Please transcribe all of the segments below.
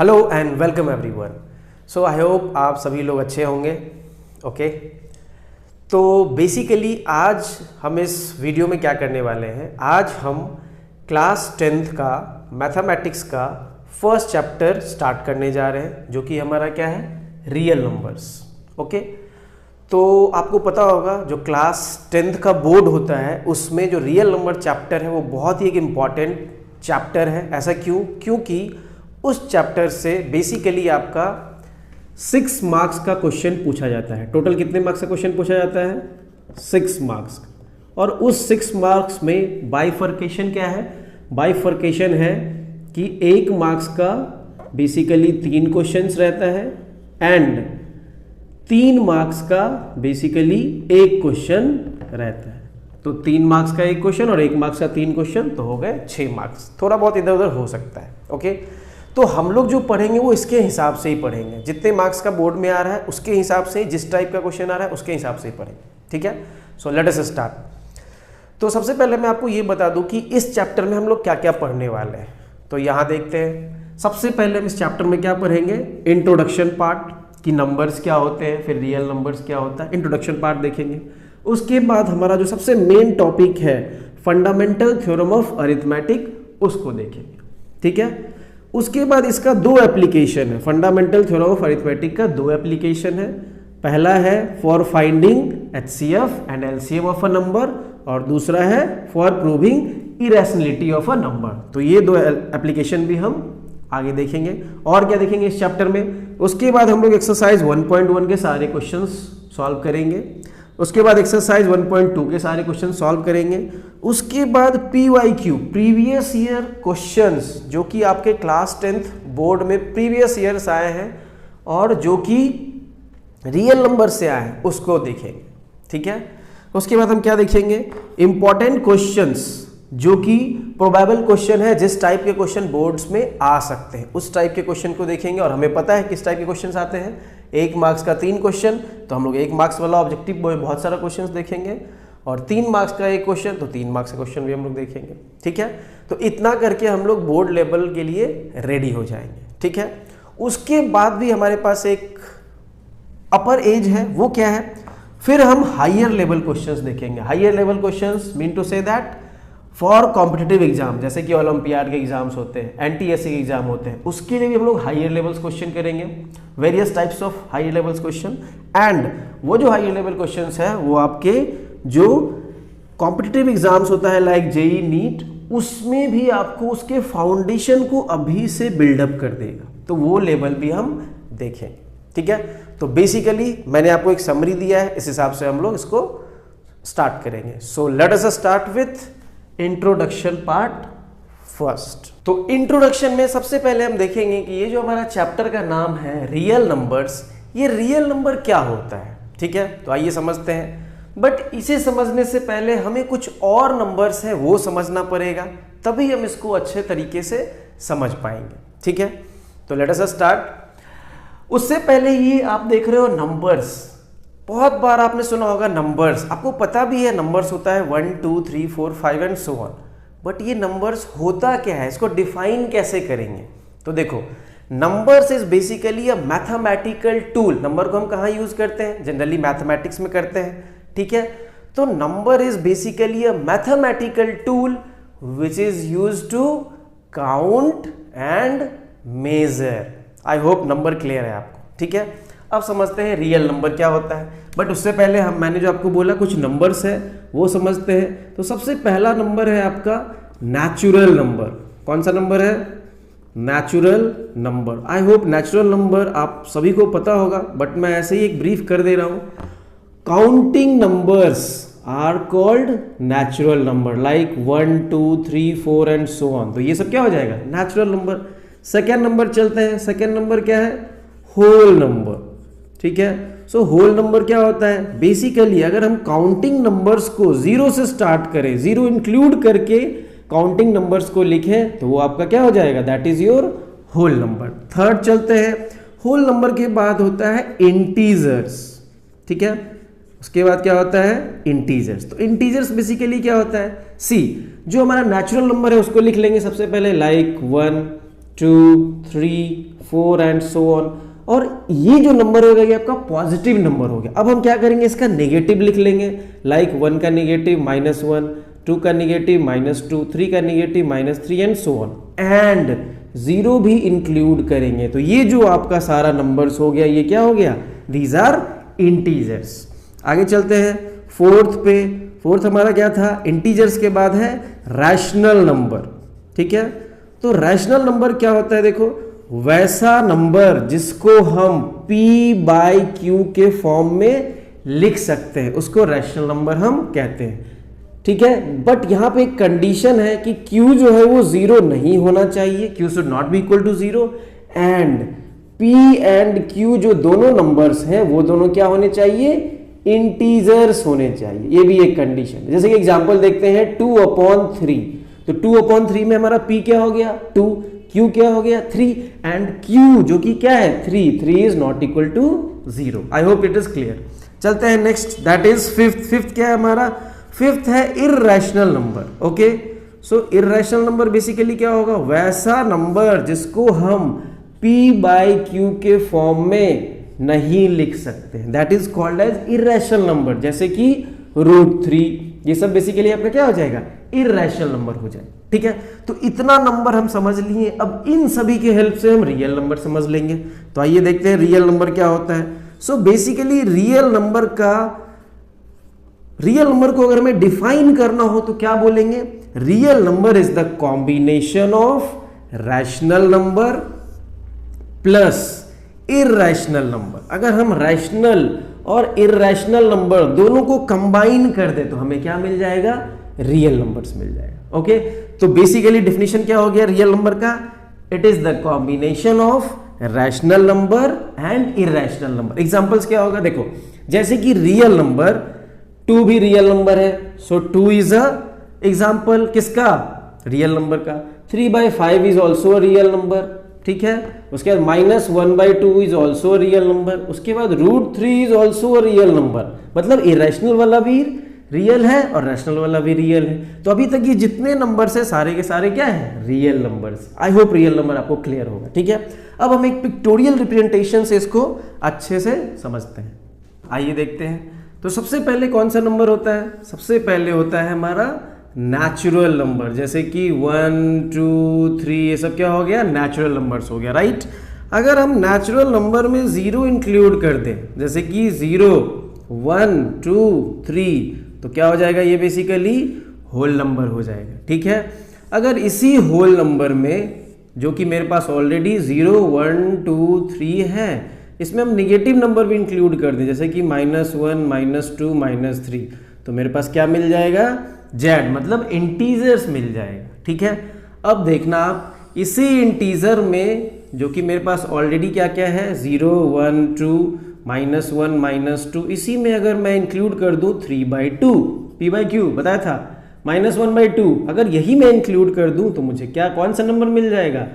Hello and welcome everyone. So I hope आप सभी लोग अच्छे होंगे। ओके तो बेसिकली आज हम इस वीडियो में क्या करने वाले हैं, आज हम क्लास 10th का मैथमेटिक्स का फर्स्ट चैप्टर स्टार्ट करने जा रहे हैं, जो कि हमारा क्या है, रियल नंबर्स। ओके तो आपको पता होगा जो क्लास 10th का बोर्ड होता है उसमें जो रियल नंबर चैप्टर है वो बहुत ही एक इम्पॉर्टेंट चैप्टर है। ऐसा क्यों? क्योंकि उस चैप्टर से बेसिकली आपका 6 मार्क्स का क्वेश्चन पूछा जाता है। टोटल कितने मार्क्स का क्वेश्चन पूछा जाता है? 6 मार्क्स। और उस 6 मार्क्स में बाइफर्केशन क्या है? बाइफर्केशन है कि 1 मार्क्स का बेसिकली 3 क्वेश्चंस रहता है एंड 3 मार्क्स का बेसिकली 1 क्वेश्चन रहता है। तो 3 मार्क्स का 1 क्वेश्चन और 1 मार्क्स का 3 क्वेश्चन, तो हो गए 6 मार्क्स। थोड़ा बहुत इधर उधर हो सकता है। ओके तो हम लोग जो पढ़ेंगे वो इसके हिसाब से ही पढ़ेंगे, जितने मार्क्स का बोर्ड में आ रहा है उसके हिसाब से, जिस टाइप का क्वेश्चन आ रहा है उसके हिसाब से ही पढ़ेंगे। ठीक है, सो लेट अस स्टार्ट। तो सबसे पहले मैं आपको ये बता दूं कि इस चैप्टर में हम लोग क्या क्या पढ़ने वाले हैं। तो यहाँ देखते हैं, सबसे पहले हम इस चैप्टर में क्या पढ़ेंगे, इंट्रोडक्शन पार्ट कि नंबर्स क्या होते हैं, फिर रियल नंबर्स क्या होता है, इंट्रोडक्शन पार्ट देखेंगे। उसके बाद हमारा जो सबसे मेन टॉपिक है फंडामेंटल थ्योरम ऑफ अरिथमेटिक, उसको देखेंगे। ठीक है, उसके बाद इसका 2 एप्लीकेशन है। फंडामेंटल थ्योरम ऑफ अरिथमेटिक का 2 एप्लीकेशन है। पहला है for finding HCF and LCM of a number और दूसरा है for proving irrationality of a number. तो ये 2 एप्लीकेशन भी हम आगे देखेंगे। और क्या देखेंगे इस चैप्टर में? उसके बाद हम लोग एक्सरसाइज 1.1 के सारे क्वेश्चंस सॉल्व करेंगे। उसके बाद एक्सरसाइज 1.2 के सारे क्वेश्चन सॉल्व करेंगे। उसके बाद PYQ प्रीवियस ईयर क्वेश्चंस, जो कि आपके क्लास 10th बोर्ड में प्रीवियस ईयर्स आए हैं और जो कि रियल नंबर से आए हैं, उसको देखेंगे। ठीक है, उसके बाद हम क्या देखेंगे, इंपॉर्टेंट क्वेश्चंस जो कि प्रोबेबल क्वेश्चन है, जिस टाइप के क्वेश्चन बोर्ड्स में आ सकते हैं उस टाइप के क्वेश्चन को देखेंगे। और हमें पता है किस टाइप के क्वेश्चन आते हैं, 1 मार्क्स का 3 क्वेश्चन, तो हम लोग 1 मार्क्स वाला ऑब्जेक्टिव में बहुत सारा क्वेश्चन देखेंगे। और 3 मार्क्स का 1 क्वेश्चन, तो 3 मार्क्स का क्वेश्चन भी हम लोग देखेंगे। ठीक है, तो इतना करके हम लोग बोर्ड लेवल के लिए रेडी हो जाएंगे। ठीक है, उसके बाद भी हमारे पास एक अपर एज है, वो क्या है, फिर हम हायर लेवल क्वेश्चंस देखेंगे। Higher level questions mean to say that for competitive exam, जैसे कि ओलंपियाड के एग्जाम्स होते हैं, NTSC के एग्जाम होते हैं, उसके लिए भी हम लोग हायर लेवल्स क्वेश्चन करेंगे, various types of higher levels question. And वो जो हायर लेवल क्वेश्चंस है वो आपके जो कॉम्पिटिटिव एग्जाम्स होता है लाइक JEE नीट, उसमें भी आपको उसके फाउंडेशन को अभी से बिल्डअप कर देगा, तो वो लेवल भी हम देखेंगे। ठीक है, तो बेसिकली मैंने आपको एक समरी दिया है, इस हिसाब से हम लोग इसको स्टार्ट करेंगे। So let us start with introduction part first. तो इंट्रोडक्शन में सबसे पहले हम देखेंगे कि ये जो हमारा चैप्टर का नाम है रियल नंबर्स, ये रियल नंबर क्या होता है। ठीक है, तो आइए समझते हैं। बट इसे समझने से पहले हमें कुछ और नंबर्स हैं वो समझना पड़ेगा, तभी हम इसको अच्छे तरीके से समझ पाएंगे। ठीक है, तो लेट अस स्टार्ट। उससे पहले ये आप देख रहे हो नंबर्स, बहुत बार आपने सुना होगा नंबर्स, आपको पता भी है नंबर्स होता है 1 2 3 4 5 एंड सो ऑन। बट ये नंबर्स होता क्या है, इसको डिफाइन कैसे करेंगे? तो देखो, numbers is basically a mathematical tool. Number को हम कहाँ यूज करते हैं? जनरली मैथमेटिक्स में करते हैं। ठीक है, तो number is basically a mathematical tool which is use to count and measure. I hope number clear है आपको। ठीक है, अब समझते हैं रियल नंबर क्या होता है। बट उससे पहले मैंने जो आपको बोला कुछ नंबर्स है वो समझते हैं। तो सबसे पहला नंबर है आपका नेचुरल नंबर। कौन सा नंबर है? Natural number. I hope natural number आप सभी को पता होगा, बट मैं ऐसे ही एक ब्रीफ कर दे रहा हूं। Counting numbers are called natural number, like 1 2 3 4 and so on. तो ये सब क्या हो जाएगा? Natural number. सेकेंड नंबर चलते हैं। सेकेंड नंबर क्या है? Whole number. ठीक है, सो होल नंबर क्या होता है? बेसिकली अगर हम काउंटिंग नंबर्स को 0 से स्टार्ट करें, 0 इंक्लूड करके काउंटिंग नंबर्स को लिखें, तो वो आपका क्या हो जाएगा? That is your whole number. Third चलते हैं। होल नंबर के बाद होता है इंटीजर्स। ठीक है, उसके बाद क्या होता है? इंटीजर्स। तो इंटीजर्स बेसिकली क्या होता है? सी, जो हमारा नेचुरल नंबर है उसको लिख लेंगे सबसे पहले, लाइक 1 2, 3, 4 एंड सो ऑन। और ये जो नंबर हो गया ये आपका पॉजिटिव नंबर हो गया। अब हम क्या करेंगे, इसका नेगेटिव लिख लेंगे, लाइक 1 का नेगेटिव -1, 2 का नेगेटिव -2, 3 का negative -3 and so on, and 0 भी इंक्लूड करेंगे। तो ये जो आपका सारा नंबर्स हो गया, ये क्या हो गया, दीज आर इंटीजर्स। आगे चलते हैं फोर्थ पे। फोर्थ हमारा क्या था, इंटीजर्स के बाद है रैशनल नंबर। ठीक है, तो रैशनल नंबर क्या होता है, देखो वैसा नंबर जिसको हम p बाई क्यू के फॉर्म में लिख सकते हैं उसको रैशनल नंबर हम कहते हैं। ठीक है, बट यहां पे एक कंडीशन है कि q जो है वो 0 नहीं होना चाहिए, q should not be equal to 0, and p and q जो दोनों नंबर्स हैं वो दोनों क्या होने चाहिए, इंटीजर्स होने चाहिए। ये भी एक कंडीशन है। जैसे कि एग्जांपल देखते हैं 2/3, तो 2/3 में हमारा p क्या हो गया 2, q क्या हो गया 3, एंड q जो कि क्या है 3 is not equal to 0। I hope it is clear. चलते हैं next, that is fifth. Fifth क्या है हमारा, फिफ्थ है irrational number. Okay, so irrational number basically क्या होगा, वैसा नंबर जिसको हम p बाई क्यू के फॉर्म में नहीं लिख सकते, that is called as irrational number. जैसे कि √3, ये सब बेसिकली आपका क्या हो जाएगा, इर्रेशनल नंबर हो जाएगा। ठीक है, तो इतना नंबर हम समझ लिए। अब इन सभी के हेल्प से हम रियल नंबर समझ लेंगे। तो आइए देखते हैं रियल नंबर क्या होता है। सो बेसिकली रियल नंबर को अगर हमें डिफाइन करना हो तो क्या बोलेंगे, real number is the combination of rational number plus irrational number. अगर हम रैशनल और इर्रेशनल नंबर दोनों को कंबाइन कर दे तो हमें क्या मिल जाएगा, रियल नंबर्स मिल जाएगा। ओके, तो बेसिकली डेफिनेशन क्या हो गया रियल नंबर का, it is the combination of rational number and irrational number. Examples क्या होगा, देखो जैसे कि रियल नंबर 2 भी रियल नंबर है, सो 2 इज अ एग्जांपल किसका, रियल नंबर का। 3/5 इज ऑल्सो रियल नंबर। ठीक है, उसके बाद -1/2 इज ऑल्सो रियल नंबर। उसके बाद √3 इज ऑल्सो रियल नंबर। मतलब इरेशनल वाला भी रियल है और रैशनल वाला भी रियल है। तो अभी तक ये जितने नंबर्स है सारे के सारे क्या है, real numbers. I hope real number आपको क्लियर होगा। ठीक है, अब हम एक पिक्टोरियल रिप्रेजेंटेशन से इसको अच्छे से समझते हैं। आइए देखते हैं। तो सबसे पहले कौन सा नंबर होता है, सबसे पहले होता है हमारा नेचुरल नंबर। जैसे कि 1, 2, 3 ये सब क्या हो गया, नेचुरल नंबर्स हो गया, राइट। अगर हम नेचुरल नंबर में 0 इंक्लूड कर दें, जैसे कि 0, 1, 2, 3, तो क्या हो जाएगा, ये बेसिकली होल नंबर हो जाएगा। ठीक है, अगर इसी होल नंबर में जो कि मेरे पास ऑलरेडी 0, 1, 2, 3 है, इसमें हम निगेटिव नंबर भी इंक्लूड कर दें, जैसे कि -1, -2, -3, तो मेरे पास क्या मिल जाएगा, जेड, मतलब इंटीजर्स मिल जाएगा। ठीक है, अब देखना आप इसी इंटीजर में जो कि मेरे पास ऑलरेडी क्या क्या है 0, 1, 2, -1, -2, इसी में अगर मैं इंक्लूड कर दूं 3/2, p/q बताया था, -1/2, अगर यही मैं इंक्लूड कर दूं तो मुझे क्या कौन सा नंबर मिल जाएगा,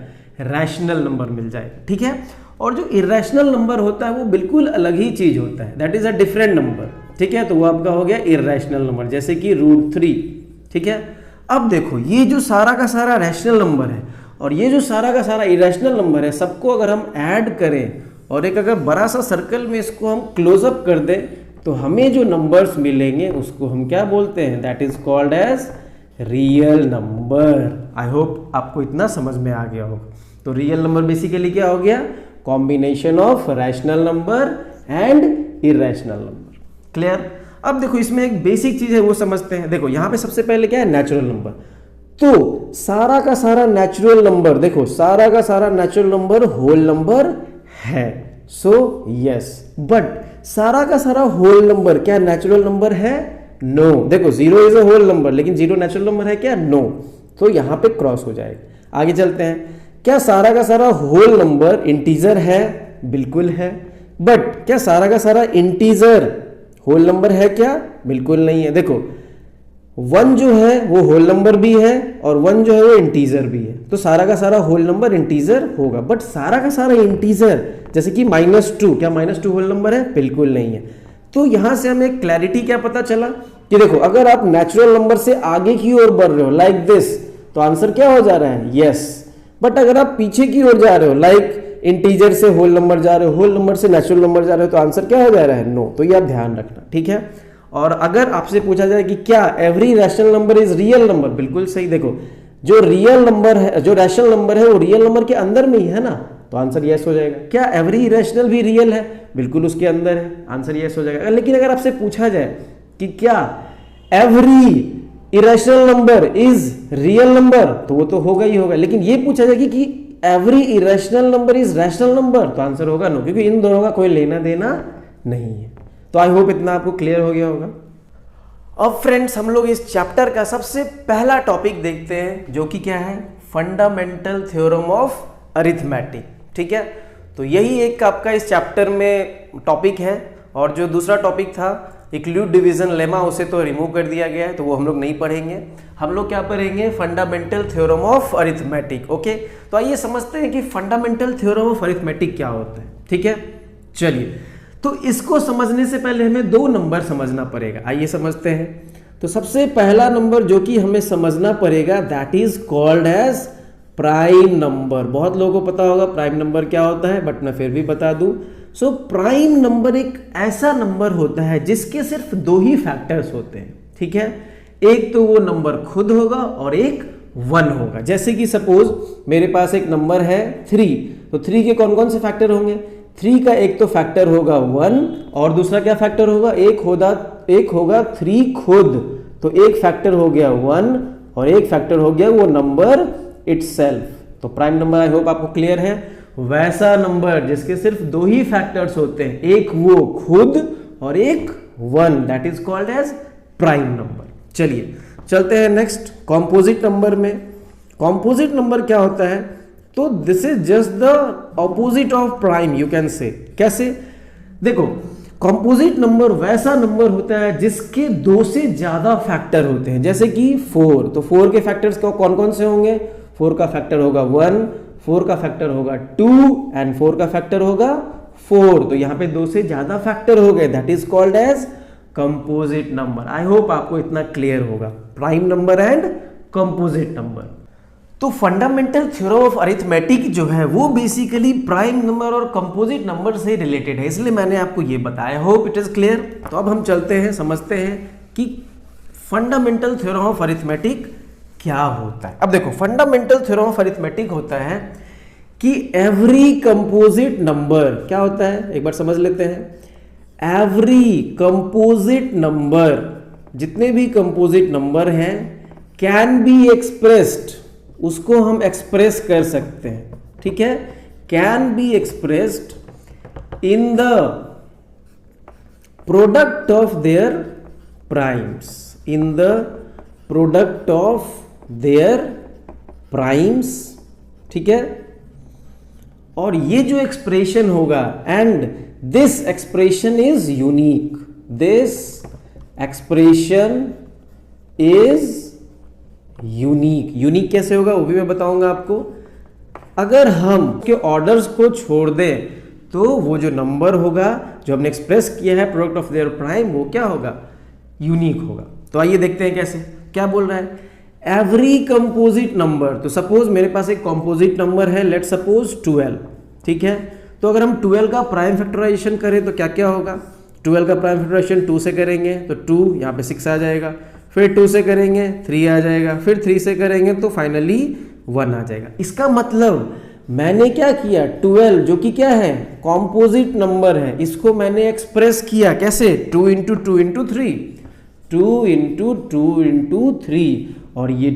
रैशनल नंबर मिल जाएगा। ठीक है, और जो इरेशनल नंबर होता है वो बिल्कुल अलग ही चीज होता है, that is a different number. ठीक है, तो वो आपका हो गया इरेशनल नंबर, जैसे कि √3। ठीक है, अब देखो ये जो सारा का सारा रैशनल नंबर है और ये जो सारा का सारा इरेशनल नंबर है, सबको अगर हम ऐड करें और एक अगर बड़ा सा सर्कल में इसको हम क्लोजअप कर दें तो हमें जो नंबर्स मिलेंगे उसको हम क्या बोलते हैं, that is called as real number. I hope आपको इतना समझ में आ गया होगा। तो रियल नंबर बेसिकली क्या हो गया, combination of rational number and irrational number. Clear. अब देखो इसमें एक बेसिक चीज है वो समझते हैं। देखो यहां पे सबसे पहले क्या है, नेचुरल नंबर। तो सारा का सारा नेचुरल नंबर, देखो सारा का सारा नेचुरल नंबर होल नंबर है, सो यस। बट सारा का सारा होल नंबर क्या नेचुरल नंबर है, नो। देखो 0 इज अ होल नंबर, लेकिन 0 नेचुरल नंबर है क्या, नो। तो यहां पे क्रॉस हो जाएगा। आगे चलते हैं, क्या सारा का सारा होल नंबर इंटीजर है, बिल्कुल है। बट क्या सारा का सारा इंटीजर होल नंबर है क्या, बिल्कुल नहीं है। देखो 1 जो है वो होल नंबर भी है और 1 जो है वो इंटीजर भी है, तो सारा का सारा होल नंबर इंटीजर होगा। बट सारा का सारा इंटीजर, जैसे कि -2, क्या -2 होल नंबर है, बिल्कुल नहीं है। तो यहां से हमें क्लैरिटी क्या पता चला कि देखो अगर आप नेचुरल नंबर से आगे की ओर बढ़ रहे हो लाइक दिस, तो आंसर क्या हो जा रहा है, यस। बट अगर आप पीछे की ओर जा रहे हो, लाइक इंटीजर से होल नंबर जा रहे हो, होल नंबर से नेचुरल नंबर जा रहे हो, तो आंसर क्या हो जा रहा है? नो। तो ये आप ध्यान रखना, ठीक है। और अगर आपसे पूछा जाए कि क्या every rational number is real number, बिल्कुल सही। देखो जो रियल नंबर है, जो रैशनल नंबर है वो रियल नंबर के अंदर में ही है ना, तो आंसर यस हो जाएगा। क्या एवरी इरेशनल भी रियल है? बिल्कुल उसके अंदर है, आंसर यस हो जाएगा। लेकिन अगर आपसे पूछा जाए कि क्या every irrational number is real number, तो वो तो होगा ही होगा। लेकिन ये पूछा जाए कि every irrational number is rational number, तो आंसर होगा नो, क्योंकि इन दोनों का कोई लेना देना नहीं है। तो आई होप इतना आपको क्लियर हो गया होगा। अब फ्रेंड्स हम लोग इस चैप्टर का सबसे पहला टॉपिक देखते हैं, जो कि क्या है? फंडामेंटल थ्योरम ऑफ अरिथमेटिक, ठीक है। तो यही एक आपका इस चैप्टर में टॉपिक है। और जो दूसरा टॉपिक था इक्लूड डिवीजन लेमा, उसे तो रिमूव कर दिया गया है, तो वो हम लोग नहीं पढ़ेंगे। हम लोग क्या पढ़ेंगे? Fundamental theorem of arithmetic. Okay, तो आइए समझते हैं कि फंडामेंटल थ्योरम ऑफ अरिथमेटिक क्या होता है, ठीक है। चलिए, तो इसको समझने से पहले हमें दो नंबर समझना पड़ेगा। आइए समझते हैं। तो सबसे पहला नंबर जो कि हमें समझना पड़ेगा, that is called as prime number. बहुत लोगों को पता होगा प्राइम नंबर क्या होता है, बट मैं फिर भी बता दूं। सो प्राइम नंबर एक ऐसा नंबर होता है जिसके सिर्फ दो ही फैक्टर्स होते हैं, ठीक है। एक तो वो नंबर खुद होगा और एक 1 होगा। जैसे कि सपोज मेरे पास एक नंबर है 3, तो 3 के कौन कौन से फैक्टर होंगे? 3 का एक तो फैक्टर होगा 1 और दूसरा क्या फैक्टर होगा? एक होगा 3 खुद। तो एक फैक्टर हो गया 1 और एक फैक्टर हो गया वो नंबर इटसेल्फ। तो प्राइम नंबर आई होप आपको क्लियर है। वैसा नंबर जिसके सिर्फ दो ही फैक्टर्स होते हैं, एक वो खुद और एक 1, that is called as prime number. चलिए चलते हैं नेक्स्ट कॉम्पोजिट नंबर में। कॉम्पोजिट नंबर क्या होता है? तो this is just the opposite of prime, you can say. कैसे? देखो, कॉम्पोजिट नंबर वैसा नंबर होता है जिसके 2 से ज्यादा फैक्टर होते हैं। जैसे कि 4, तो 4 के फैक्टर्स कौन कौन से होंगे? 4 का फैक्टर होगा 1, 4 का फैक्टर होगा 2 एंड 4 का फैक्टर होगा 4। तो यहां पे 2 से ज्यादा फैक्टर हो गए, that is called as composite number. I hope आपको इतना क्लियर होगा, prime number and composite number. तो फंडामेंटल थ्योरम ऑफ अरिथमेटिक जो है वो बेसिकली प्राइम नंबर और कंपोजिट नंबर से रिलेटेड है, इसलिए मैंने आपको ये बताया। Hope it is clear. तो अब हम चलते हैं, समझते हैं कि फंडामेंटल थ्योरम ऑफ अरिथमेटिक क्या होता है। अब देखो, फंडामेंटल थ्योरम ऑफ अरिथमेटिक होता है कि एवरी कंपोजिट नंबर क्या होता है, एक बार समझ लेते हैं। एवरी कंपोजिट नंबर, जितने भी कंपोजिट नंबर हैं, कैन बी एक्सप्रेस्ड, उसको हम एक्सप्रेस कर सकते हैं, ठीक है। Can be expressed in the product of their primes, in the product of their primes, ठीक है। और ये जो एक्सप्रेशन होगा, and this expression is unique, this expression is unique. Unique कैसे होगा वो भी मैं बताऊंगा आपको। अगर हम के ऑर्डर्स को छोड़ दें तो वो जो नंबर होगा जो हमने एक्सप्रेस किया है प्रोडक्ट ऑफ देयर प्राइम, वो क्या होगा? यूनिक होगा। तो आइए देखते हैं कैसे। क्या बोल रहा है? Every composite number. तो सपोज मेरे पास एक कंपोजिट नंबर है, लेट सपोज 12, ठीक है। तो अगर हम 12 का प्राइम फैक्टराइजेशन करें तो क्या क्या होगा? 12 का प्राइम फैक्टराइजेशन 2 से करेंगे तो 2, यहाँ पे 6 आ जाएगा, फिर 2 से करेंगे 3 आ जाएगा, फिर 3 से करेंगे तो फाइनली 1 आ जाएगा। इसका मतलब मैंने क्या किया? 12 जो कि क्या है? कॉम्पोजिट नंबर है, इसको मैंने एक्सप्रेस किया कैसे? 2 इंटू 2 इंटू 3, 2 इंटू 2 इंटू 3, और ये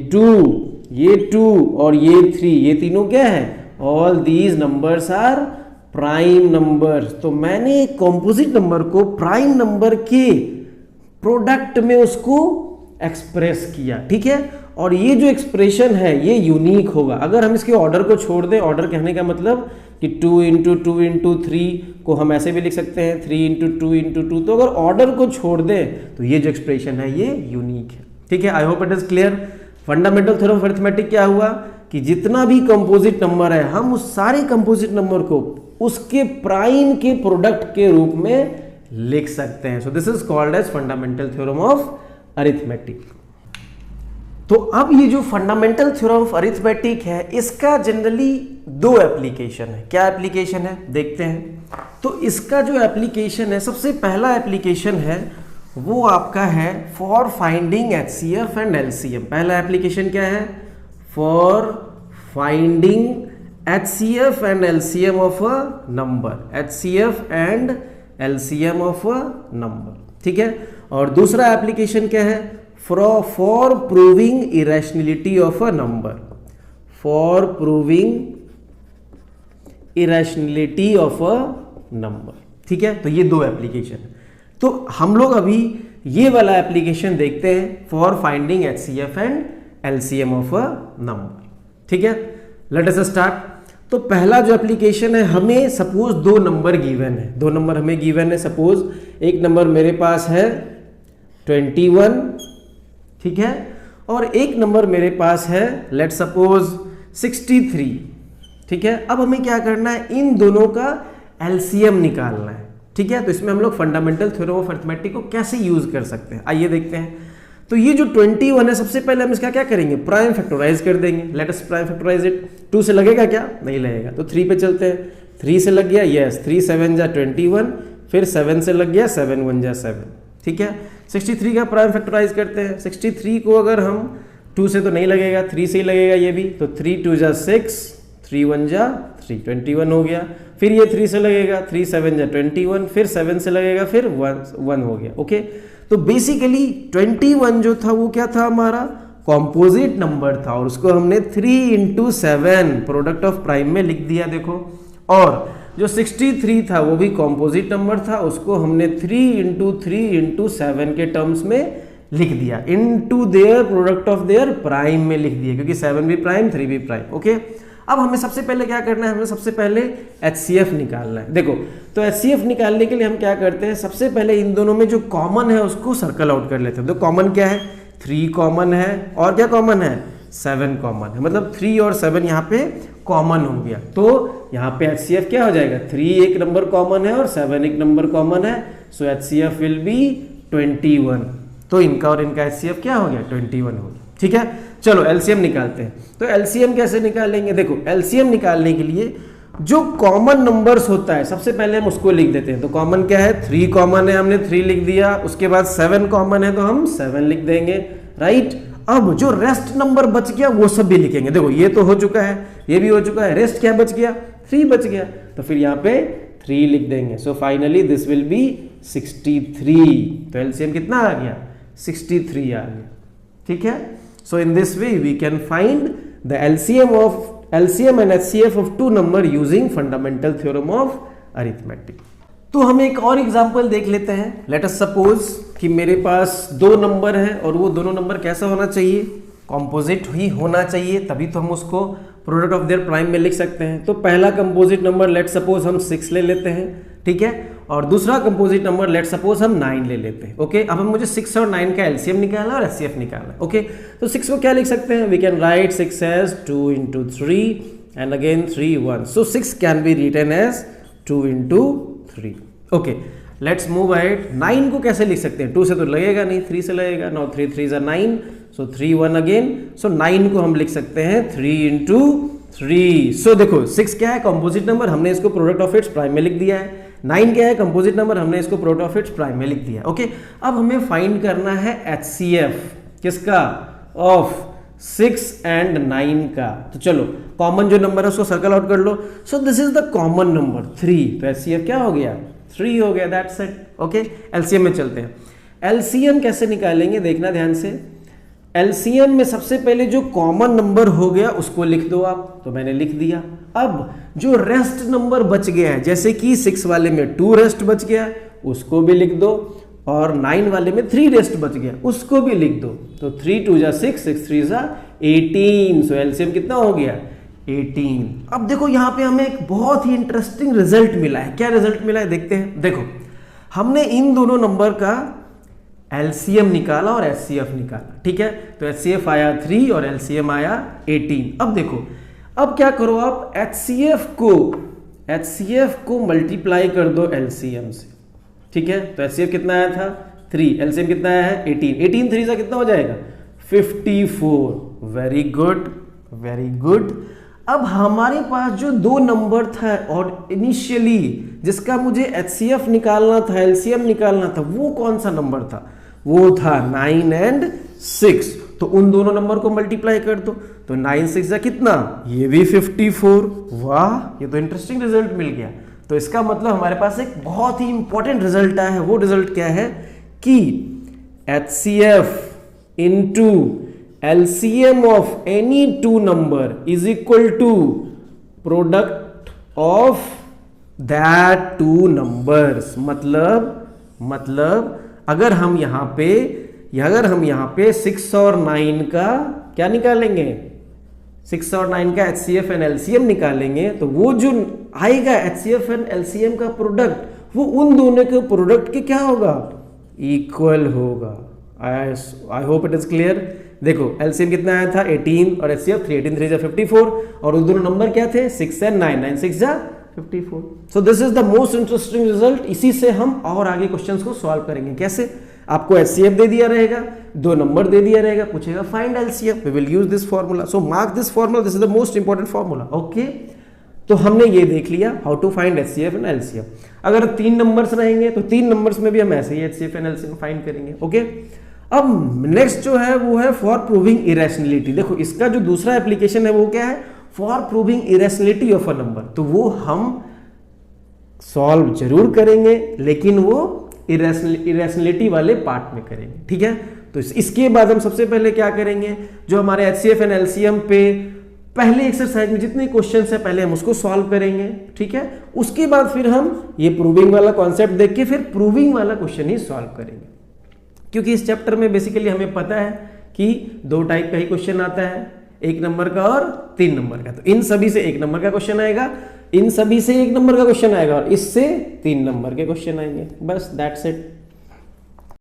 2 और ये 3, ये तीनों क्या है? All these numbers are prime numbers. तो मैंने कॉम्पोजिट नंबर को प्राइम नंबर के प्रोडक्ट में उसको एक्सप्रेस किया, ठीक है। और ये जो एक्सप्रेशन है ये यूनिक होगा। अगर हम इसके ऑर्डर को छोड़ दें, ऑर्डर कहने का मतलब कि 2 इंटू 2 इंटू 3 को हम ऐसे भी लिख सकते हैं 3 इंटू 2 इंटू 2, तो अगर ऑर्डर को छोड़ दें तो ये जो एक्सप्रेशन है ये यूनिक है, ठीक है। आई hope it is clear. Fundamental theorem of arithmetic क्या हुआ कि जितना भी कंपोजिट नंबर है, हम उस सारे कंपोजिट नंबर को उसके प्राइम के प्रोडक्ट के रूप में लिख सकते हैं। So this is called as fundamental theorem of arithmetic. तो अब ये जो फंडामेंटल थ्योरम ऑफ अरिथमेटिक है, इसका जनरली दो एप्लीकेशन है। क्या एप्लीकेशन है देखते हैं। तो इसका जो एप्लीकेशन है, सबसे पहला एप्लीकेशन है वो आपका है for finding HCF and LCM। पहला एप्लीकेशन क्या है? For finding HCF and LCM of a number, HCF and LCM of a number, ठीक है। और दूसरा एप्लीकेशन क्या है? For proving irrationality of a number, for proving irrationality of a number, ठीक है। तो ये दो एप्लीकेशन है। तो हम लोग अभी ये वाला एप्लीकेशन देखते हैं, for finding HCF and LCM of a number, ठीक है। Let us start. तो पहला जो एप्लीकेशन है, हमें सपोज दो नंबर गिवन है, दो नंबर हमें गिवन है। सपोज एक नंबर मेरे पास है 21, ठीक है, और एक नंबर मेरे पास है लेट सपोज 63, ठीक है। अब हमें क्या करना है? इन दोनों का LCM निकालना है, ठीक है। तो इसमें हम लोग फंडामेंटल थ्योरम ऑफ अरिथमेटिक को कैसे यूज कर सकते हैं, आइए देखते हैं। तो ये जो 21 है, सबसे पहले हम इसका क्या करेंगे? प्राइम फैक्टराइज कर देंगे। Let us prime factorise it. 2 से लगेगा क्या? नहीं लगेगा। तो 3 पे चलते हैं। 3 से लग गया, यस, 3 7 जा 21, फिर 7 से लग गया, 7 1 जा 7, ठीक है। 63 का प्राइम फैक्टराइज करते हैं। 63 को अगर हम 2 से तो नहीं लगेगा, 3 से ही लगेगा ये भी। तो 3 2 जा 6, 3 1 जा 3, 21 हो गया। फिर ये 3 से लगेगा, 3 7 जा 21, फिर 7 से लगेगा, फिर 1 हो गया, ओके। तो बेसिकली 21 जो था वो क्या था? हमारा कॉम्पोजिट नंबर था, और उसको हमने 3 × 7 प्रोडक्ट ऑफ प्राइम में लिख दिया, देखो। और जो 63 था वो भी कॉम्पोजिट नंबर था, उसको हमने 3 × 3 × 7 के टर्म्स में लिख दिया, into their product of their prime में लिख दिया, क्योंकि 7 भी प्राइम 3 भी प्राइम, ओके। अब हमें सबसे पहले क्या करना है? हमें सबसे पहले HCF निकालना है। देखो, तो HCF निकालने के लिए हम क्या करते हैं? सबसे पहले इन दोनों में जो कॉमन है उसको सर्कल आउट कर लेते हैं। तो कॉमन क्या है? 3 कॉमन है, और क्या कॉमन है? 7 कॉमन है, मतलब 3 और 7 यहाँ पे कॉमन हो गया। तो यहाँ पे HCF क्या हो जाएगा? 3 एक नंबर कॉमन है और 7 एक नंबर कॉमन है, सो HCF विल बी 21। तो इनका और इनका HCF क्या हो गया? 21 हो गया, ठीक है। चलो LCM निकालते हैं। तो LCM कैसे निकालेंगे? देखो, LCM निकालने के लिए जो कॉमन नंबर्स होता है, सबसे पहले हम उसको लिख देते हैं। तो कॉमन क्या है? 3 कॉमन है, हमने 3 लिख दिया। उसके बाद 7 कॉमन है, तो हम 7 लिख देंगे, राइट। अब जो रेस्ट नंबर बच गया वो सब भी लिखेंगे। देखो, ये तो हो चुका है, ये भी हो चुका है, रेस्ट क्या बच गया? 3 बच गया, तो फिर यहाँ पे 3 लिख देंगे। So finally this will be 63। तो LCM कितना आ गया? 63 आ गया, ठीक है। So in this way we can find the LCM and HCF of two number using fundamental theorem of arithmetic. तो हम एक और एग्जांपल देख लेते हैं। Let us suppose कि मेरे पास दो नंबर है, और वो दोनों नंबर कैसा होना चाहिए? कॉम्पोजिट ही होना चाहिए, तभी तो हम उसको प्रोडक्ट ऑफ देयर प्राइम में लिख सकते हैं। तो पहला कंपोजिट नंबर लेट सपोज हम 6 ले लेते हैं, ठीक है। और दूसरा कंपोजिट नंबर लेट सपोज हम 9 ले लेते हैं, ओके। अब हम मुझे 6 और 9 का LCM निकालना और HCF निकालना, ओके। तो 6 को क्या लिख सकते हैं? We can write 6 as 2 × 3 and again 3 1। So 6 can be written as 2 × 3, okay. Let's move ahead. 9 को कैसे लिख सकते हैं? 2 से तो लगेगा नहीं, 3 से लगेगा। Now 3 3 is 9, so 3 1 again. So 9 को हम लिख सकते हैं 3 × 3। सो देखो, 6 क्या है? कंपोजिट नंबर, हमने इसको प्रोडक्ट ऑफ इट्स प्राइम में लिख दिया है। 9 क्या है? कंपोजिट नंबर, हमने इसको प्रोडक्ट ऑफ इट्स प्राइम में लिख दिया, ओके। अब हमें फाइंड करना है HCF किसका? ऑफ 6 एंड 9 का। तो चलो, कॉमन जो नंबर है उसको सर्कल आउट कर लो। So this is the common number 3। तो HCF क्या हो गया? 3 हो गया, दैट्स इट, ओके। LCM में चलते हैं। LCM कैसे निकालेंगे देखना ध्यान से। LCM में सबसे पहले जो कॉमन नंबर हो गया उसको लिख दो आप, तो मैंने लिख दिया। अब जो रेस्ट नंबर बच गया है, जैसे कि 6 वाले में 2 रेस्ट बच गया, उसको भी लिख दो, और 9 वाले में 3 रेस्ट बच गया, उसको भी लिख दो। तो 3 2 जा 6, 6 3 जा 18। सो LCM कितना हो गया? 18। अब देखो, यहाँ पे हमें एक बहुत ही इंटरेस्टिंग रिजल्ट मिला है। क्या रिजल्ट मिला है देखते हैं। देखो, हमने इन दोनों नंबर का LCM निकाला और HCF निकाला, ठीक है। तो HCF आया 3 और LCM आया 18। अब देखो, अब क्या करो आप? HCF को मल्टीप्लाई कर दो LCM से, ठीक है। तो HCF कितना आया था? 3, LCM कितना आया है? 18। 18 3 से कितना हो जाएगा? 54। Very good, very good. अब हमारे पास जो दो नंबर था और इनिशियली जिसका मुझे HCF निकालना था, LCM निकालना था, वो कौन सा नंबर था? वो था 9 and 6। तो उन दोनों नंबर को मल्टीप्लाई कर दो, तो 9 6 जा कितना? ये भी 54। वाह, ये तो इंटरेस्टिंग रिजल्ट मिल गया। तो इसका मतलब हमारे पास एक बहुत ही इंपॉर्टेंट रिजल्ट आया है। वो रिजल्ट क्या है कि HCF into LCM of any two number is equal to product of that two numbers। मतलब अगर हम यहाँ पे 6 और 9 का क्या निकालेंगे, 6 और 9 का HCF एंड LCM निकालेंगे, तो वो जो आएगा HCF एंड LCM का प्रोडक्ट, वो उन दोनों के प्रोडक्ट के क्या होगा? इक्वल होगा। आई होप इट इज क्लियर। देखो LCM कितना आया था? 18 और HCF 3, 18 3 जा 54 और उस दोनों नंबर क्या थे? 6 एंड 9, 9 6 जा 54। सो this is the most interesting result. इसी से हम और आगे क्वेश्चंस को सॉल्व करेंगे। कैसे? आपको HCF दे दिया रहेगा, दो नंबर दे दिया रहेगा, पूछेगा find LCM, we will use this formula. So mark this formula, this is the most important formula. Okay, तो हमने ये देख लिया how to find HCF and LCM। अगर 3 नंबर्स रहेंगे तो 3 नंबर्स में भी हम ऐसे ही HCF एंड LCM फाइंड करेंगे। ओके, अब नेक्स्ट जो है वो है फॉर प्रूविंग इरेशनलिटी। देखो इसका जो दूसरा एप्लीकेशन है वो क्या है? For proving irrationality of a number. तो वो हम सॉल्व जरूर करेंगे, लेकिन वो इरेशनलिटी वाले पार्ट में करेंगे। ठीक है, तो इसके बाद हम सबसे पहले क्या करेंगे, जो हमारे HCF एंड LCM पे पहले एक्सरसाइज में जितने क्वेश्चन है पहले हम उसको सॉल्व करेंगे। ठीक है, उसके बाद फिर हम ये प्रूविंग वाला कॉन्सेप्ट देख के फिर प्रूविंग वाला क्वेश्चन ही सॉल्व करेंगे। क्योंकि इस चैप्टर में बेसिकली हमें पता है कि 2 टाइप का ही क्वेश्चन आता है, 1 नंबर का और 3 नंबर का। तो इन सभी से 1 नंबर का क्वेश्चन आएगा, इन सभी से 1 नंबर का क्वेश्चन आएगा और इससे 3 नंबर के क्वेश्चन आएंगे। बस दैट्स इट।